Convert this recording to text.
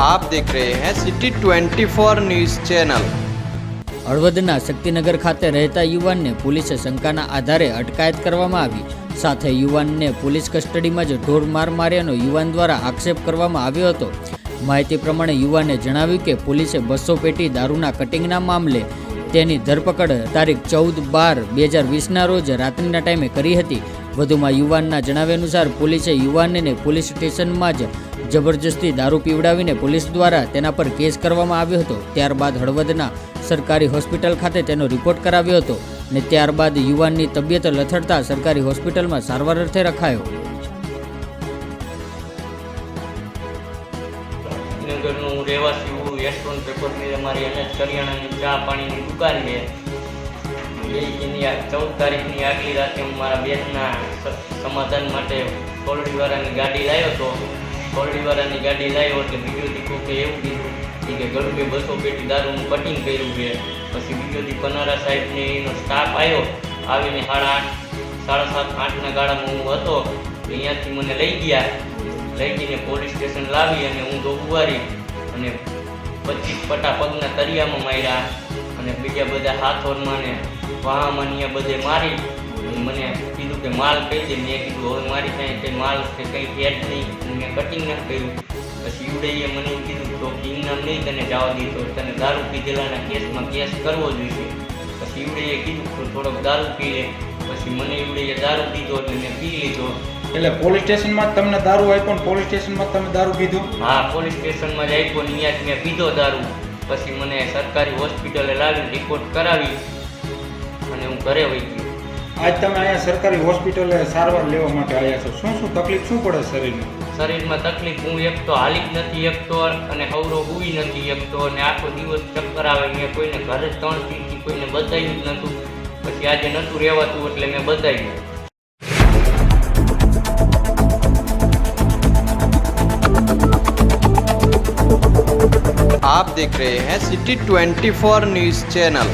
आप देख रहे हैं सिटी 24 न्यूज़ चैनल। હળવદના શક્તિનગર ખાતે રહેતા યુવાનને પોલીસે શંકાના આધારે અટકાયત કરવામાં આવી। સાથે યુવાનને પોલીસ કસ્ટડીમાં જ ઢોર માર માર્યાનો યુવાન દ્વારા આક્ષેપ કરવામાં આવ્યો હતો। માહિતી પ્રમાણે યુવાને જણાવ્યું કે પોલીસે 200 પેટી દારૂના કટિંગના મામલે તેની ધરપકડ તારીખ 14/12/20ના રોજ રાત્રિના ટાઈમે કરી હતી। વધુમાં યુવાનના જણાવ્યા અનુસાર પોલીસે યુવાનને પોલીસ સ્ટેશનમાં જ જબરજસ્તી દારૂ પીવડાવીને પોલીસ દ્વારા તેના પર કેસ કરવામાં આવ્યો હતો। ત્યારબાદ હળવદના સરકારી હોસ્પિટલ ખાતે તેનો રિપોર્ટ કરાવ્યો હતો અને ત્યારબાદ યુવાનની તબિયત લથડતા સરકારી હોસ્પિટલમાં સારવાર અર્થે રખાયો। નગરનું રહેવાસી હું યશવંત પેપર મિલ અમારી અનાજ કરિયાણાની ચા પાણીની દુકાન છે। એની 14 તારીખની આગલી રાતે હું મારા બેનના સમાધાન માટે કોરડીવાળાની ગાડી લાવ્યો હતો। કોરડીવાળાની ગાડી લાવ્યો એટલે બીજો દીકરો કે એવું કીધું કે ગળુએ 200 પેટી દારૂનું કટિંગ કર્યું છે। પછી બીજો દી પનારા સાહેબને એનો સ્ટાફ આવ્યો, આવીને 8:30 8:30 ગાળામાં હું હતો। અહીંયાથી મને લઈ જઈને પોલીસ સ્ટેશન લાવી અને હું દોગુવારી અને 25 પટા પગના તરિયામાં માર્યા અને બીજા બધા હાથોરમાં ને વાહામાં ને બધે મારી મને કીધું કે માલ કહી દે। મેં કીધું હવે મારી પાસે કંઈ માલ કે કંઈ હેડ નહીં, મેં કટિંગ ના કર્યું। પછી યુવડાઈએ મને એવું કીધું તો ઇનામ નહીં તને જવા દીધો, તને દારૂ પીધેલાના કેસમાં કેસ કરવો જોઈએ। પછી યુવડાઈએ કીધું તો થોડોક દારૂ પી લે। પછી મને યુવડાઈએ દારૂ દીધો એટલે મેં પી લીધો। એટલે પોલીસ સ્ટેશનમાં તમને દારૂ આપ્યો ને પોલીસ સ્ટેશનમાં તમે દારૂ પીધો? હા, પોલીસ સ્ટેશનમાં જ આપ્યો ને અહીંયા જ મેં પીધો દારૂ। પછી મને સરકારી હોસ્પિટલે લાવી રિપોર્ટ કરાવી અને હું ઘરે વહી ગયો। આજ તમે અહીંયા સરકારી હોસ્પિટલે સારવાર લેવા માટે આવ્યા છો, શું તકલીફ શું પડે શરીરમાં તકલીફ? હું એક તો હાલી જ નથી શકતો અને હવરો હુઈ નથી શકતો અને આખો દિવસ ચક્કર આવે। મેં કોઈને ઘરે 3 દિનથી કોઈને બતાવ્યું જ નહોતું। પછી આજે નહોતું રહેવાતું એટલે મેં બતાવ્યું। आप देख रहे हैं सिटी 24 न्यूज़ चैनल।